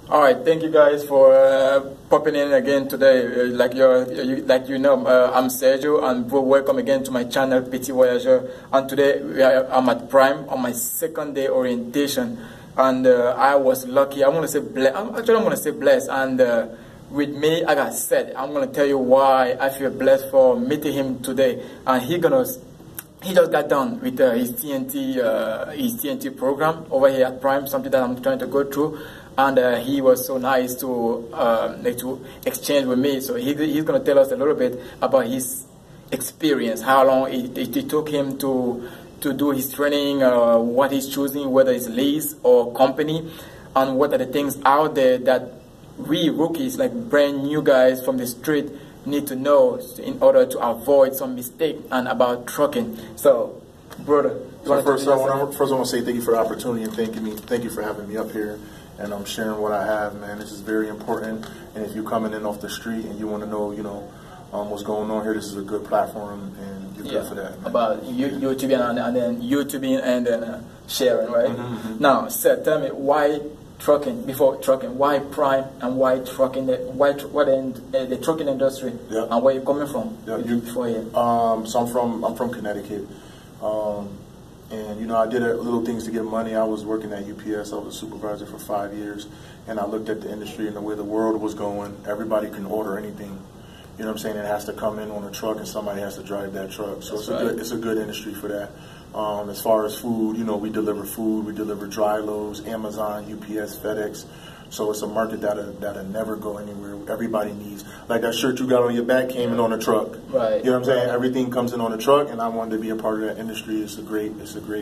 All right, thank you guys for popping in again today. I'm Sergio, and welcome again to my channel, Petit Voyageur. And today I'm at Prime on my second day orientation, and I was lucky. I'm gonna say blessed. I'm gonna say blessed. And with me, I got Seth. I'm gonna tell you why I feel blessed for meeting him today. And he just got done with his TNT program over here at Prime, something that I'm trying to go through. And he was so nice to exchange with me. So he's going to tell us a little bit about his experience, how long it took him to do his training, what he's choosing, whether it's lease or company, and what are the things out there that we rookies, like brand new guys from the street, need to know in order to avoid some mistake and about trucking. So, brother. So first, I want to say thank you for the opportunity and thank you for having me up here. And I'm sharing what I have, man. This is very important. And if you're coming in off the street and you want to know, what's going on here, this is a good platform, and you're good for that, man. About YouTubing and then YouTubing and then sharing, right? Now, Seth, tell me why trucking? Before trucking, why Prime and why trucking? The trucking industry, and where you coming from? Before here. So I'm from Connecticut. And I did little things to get money. I was working at UPS. I was a supervisor for 5 years, and I looked at the industry and the way the world was going. Everybody can order anything. You know what I'm saying? It has to come in on a truck, and somebody has to drive that truck. So it's a good industry for that. As far as food, we deliver food. We deliver dry loads, Amazon, UPS, FedEx. So it's a market that'll never go anywhere. Everybody needs, like that shirt you got on your back came in on a truck. Right. You know what I'm saying? Everything comes in on a truck, and I wanted to be a part of that industry. It's a great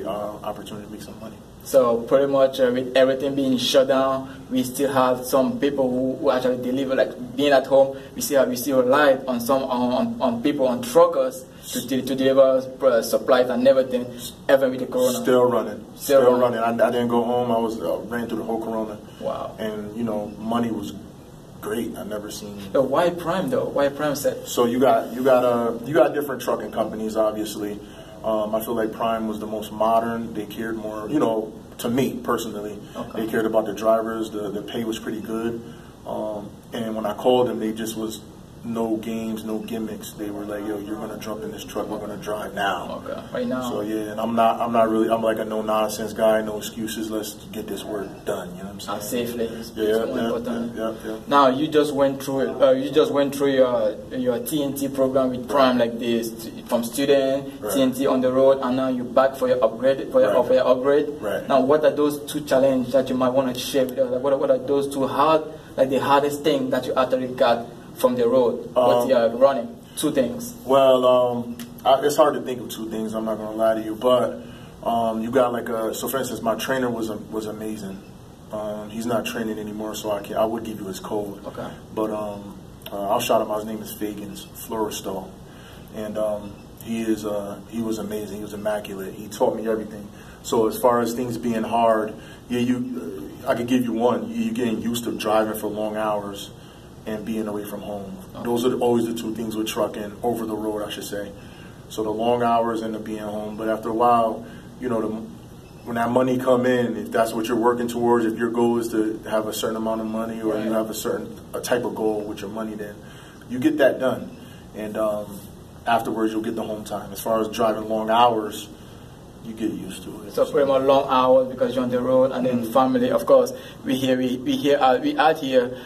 opportunity to make some money. So pretty much with everything being shut down, we still have some people who actually deliver, like being at home. We still rely on some on people, on truckers to deliver supplies and everything, even with the corona. Still running. I didn't go home. I ran through the whole corona. Wow. And money was great. I never seen. Why Prime though? Why Prime Seth? So you got different trucking companies, obviously. I feel like Prime was the most modern. They cared more, to me personally. Okay. They cared about the drivers. The pay was pretty good. And when I called them, they just was no games, no gimmicks. They were like, yo, you're gonna jump in this truck, we're gonna drive now. Okay, right now. So yeah, and I'm like a no nonsense guy, no excuses. Let's get this work done. You know what I'm saying? Safely. Yeah. Now you just went through it. You just went through your TNT program with Prime, like this, from student TNT on the road, and now you're back for your upgrade, upgrade. Right. Now, what are those two challenges that you might want to share with us? Like, what are those two the hardest thing that you actually got from the road, what you are running? Two things. Well, it's hard to think of two things. I'm not gonna lie to you, but you got so for instance, my trainer was amazing. He's not training anymore, so I would give you his code. Okay. But I'll shout him out. His name is Fagans Floristo, and he was amazing. He was immaculate. He taught me everything. So as far as things being hard, I could give you one. You're getting used to driving for long hours and being away from home. Okay. Those are always the two things with trucking, over the road, I should say. So the long hours and the being home. But after a while, when that money come in, if that's what you're working towards, if your goal is to have a certain amount of money, or you have a type of goal with your money, then you get that done. And afterwards, you'll get the home time. As far as driving long hours, you get used to it. So pretty much long hours because you're on the road, and then family. Of course, we out here.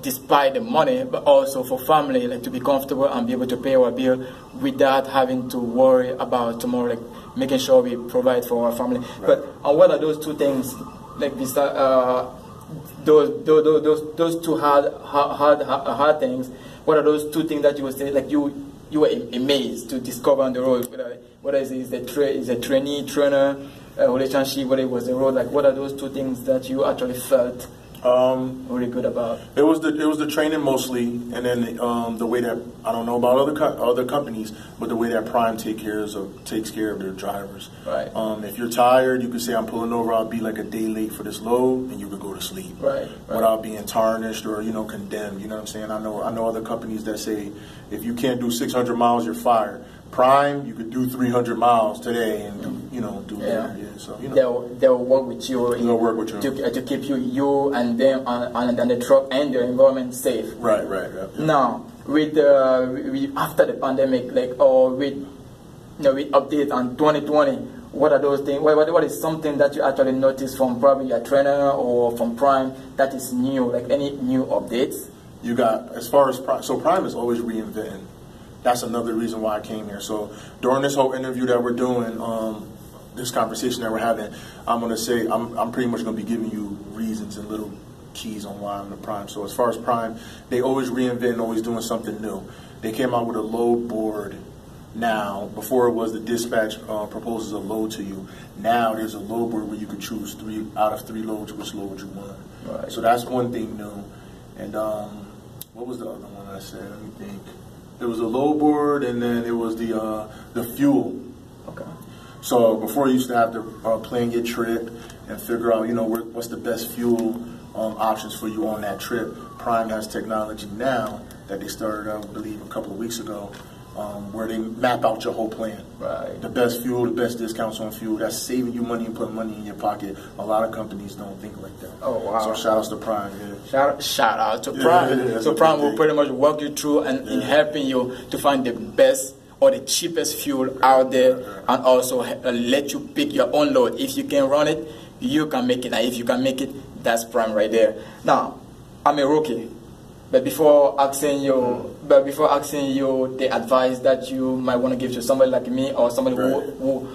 Despite the money, but also for family, like to be comfortable and be able to pay our bill without having to worry about tomorrow, like making sure we provide for our family. Right. But what are those two things, like those two hard things? What are those two things that you would say, like you were amazed to discover on the road? Whether it's a trainee trainer relationship, whether it was the road, like what are those two things that you actually felt really good about? It was the training mostly, and then the way that, I don't know about other companies, but the way that Prime takes care of their drivers. Right. If you're tired, you could say, I'm pulling over, I'll be like a day late for this load, and you could go to sleep. Right. Without being tarnished or condemned. You know what I'm saying? I know other companies that say if you can't do 600 miles, you're fired. Prime, you could do 300 miles today and do that. Yeah. So they'll work with you. They'll work with you to keep you and them and the truck and the environment safe. Right. Now with after the pandemic, like or with with updates on 2020, what are those things? What is something that you actually noticed from probably your trainer or from Prime that is new? Like any new updates? You got as far as Prime. So Prime is always reinventing. That's another reason why I came here. So during this whole interview that we're doing, this conversation that we're having, I'm gonna say I'm pretty much gonna be giving you reasons and little keys on why I'm the Prime. So as far as Prime, they always reinvent, always doing something new. They came out with a load board now. Before it was the dispatch proposes a load to you. Now there's a load board where you can choose 3 out of 3 loads which load you want. Right. So that's one thing new. And what was the other one I said? Let me think. It was a load board, and then it was the fuel. Okay. So before you used to have to plan your trip and figure out, what's the best fuel options for you on that trip. Prime has technology now that they started, I believe, a couple of weeks ago, where they map out your whole plan. Right. The best fuel, the best discounts on fuel. That's saving you money and putting money in your pocket. A lot of companies don't think like that. Oh, wow. So shout outs to Prime. Yeah. Shout out to Prime. Yeah, so Prime will pretty much walk you through and in helping you to find the best or the cheapest fuel out there, and also let you pick your own load. If you can run it, you can make it. And if you can make it, that's Prime right there. Now, I'm a rookie. But before asking you the advice that you might want to give to somebody like me or somebody who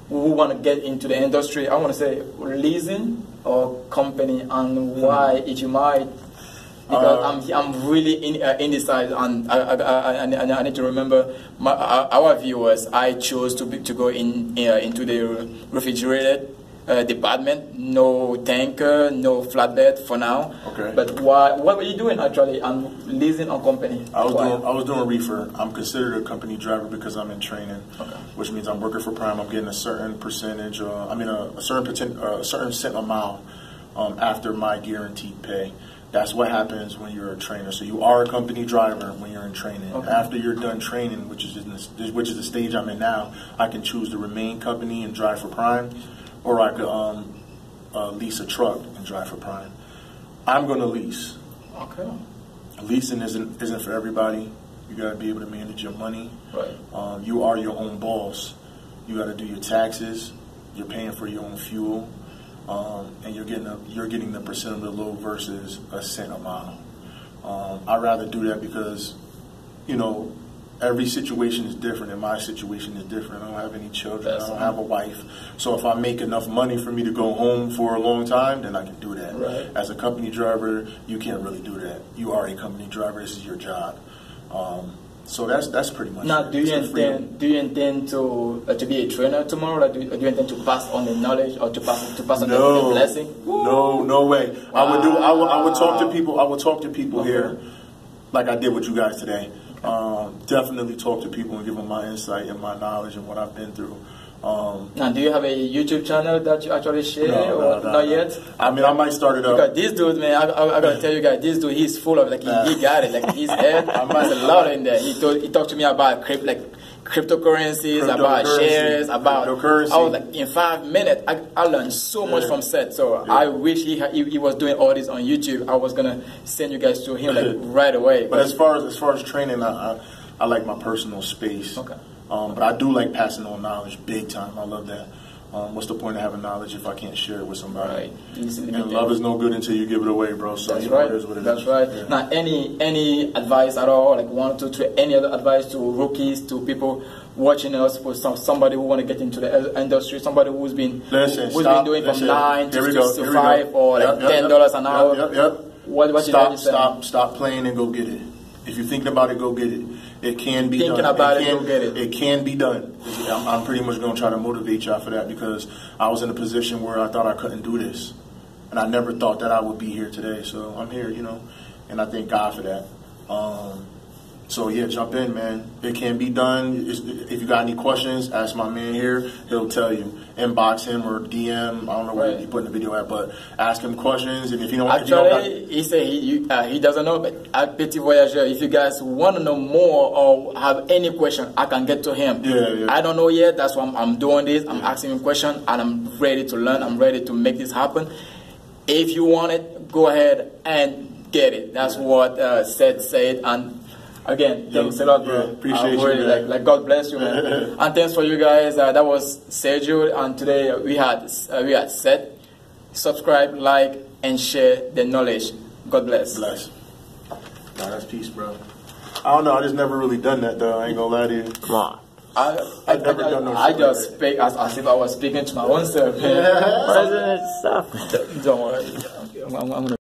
want to get into the industry, I want to say leasing or company, and why, if you might, because I'm really indecisive, and I need to remember our viewers. I chose to go into the refrigerated department, no tanker, no flatbed for now. Okay. But what were you doing actually? I'm leasing a company. I was doing reefer. I'm considered a company driver because I'm in training, which means I'm working for Prime. I'm getting a certain percentage, a certain cent a mile after my guaranteed pay. That's what happens when you're a trainer. So you are a company driver when you're in training. Okay. After you're done training, which is the stage I'm in now, I can choose to remain company and drive for Prime, or I could lease a truck and drive for Prime. I'm going to lease. Okay. Leasing isn't for everybody. You got to be able to manage your money. Right. You are your own boss. You got to do your taxes. You're paying for your own fuel, and you're getting the percent of the load versus a cent a mile. I'd rather do that because, every situation is different, and my situation is different. I don't have any children. I don't have a wife. So if I make enough money for me to go home for a long time, then I can do that. Right. As a company driver, you can't really do that. You are a company driver. This is your job. So that's pretty much now, it. do you intend to be a trainer tomorrow? Or do you intend to pass on the knowledge or to pass on the blessing? No way. I would talk to people. I would talk to people here, like I did with you guys today. Definitely talk to people and give them my insight and my knowledge and what I've been through. Now, do you have a YouTube channel that you actually share not yet? I mean, I might start it up. Because this dude, man, I gotta tell you guys, this dude, he's full of he got it. Like his head, there's a lot in there. He talked to me about cryptocurrencies, about shares, about. I was like, in 5 minutes, I learned so much from Seth. So I wish he was doing all this on YouTube. I was gonna send you guys to him right away. But as far as training, I like my personal space. Okay. But I do like passing on knowledge big time. I love that. What's the point of having knowledge if I can't share it with somebody? Right. And love is no good until you give it away, bro. So that's right. It is what it that's is. right. Yeah. Now, any advice at all, like 1, 2, 3, any other advice to rookies, to people watching us, for somebody who want to get into the industry, somebody who's been doing from 9 to 5 or like $10 an hour? What Stop playing and go get it. If you're thinking about it, go get it. It can be done. Go get it. It can be done. I'm pretty much going to try to motivate y'all for that because I was in a position where I thought I couldn't do this. And I never thought that I would be here today. So I'm here, and I thank God for that. So yeah, jump in, man. It can be done. If you got any questions, ask my man here. He'll tell you. Inbox him or DM. I don't know where he put in the video at, but ask him questions. And if you don't, actually, he said he doesn't know. But at Petit Voyageur, if you guys want to know more or have any question, I can get to him. Yeah. I don't know yet. That's why I'm doing this. I'm asking him questions, and I'm ready to learn. I'm ready to make this happen. If you want it, go ahead and get it. That's what Seth said. And again, thanks a lot, bro. Appreciate you, man. Like God bless you, man. And thanks for you guys. That was Sergio, and today we had Seth. Subscribe, like, and share the knowledge. God bless. Bless. Nah, that's peace, bro. I don't know. I just never really done that though. I ain't gonna lie to you. Come on. I just speak as if I was speaking to my own self. President stuff. Don't worry. I'm gonna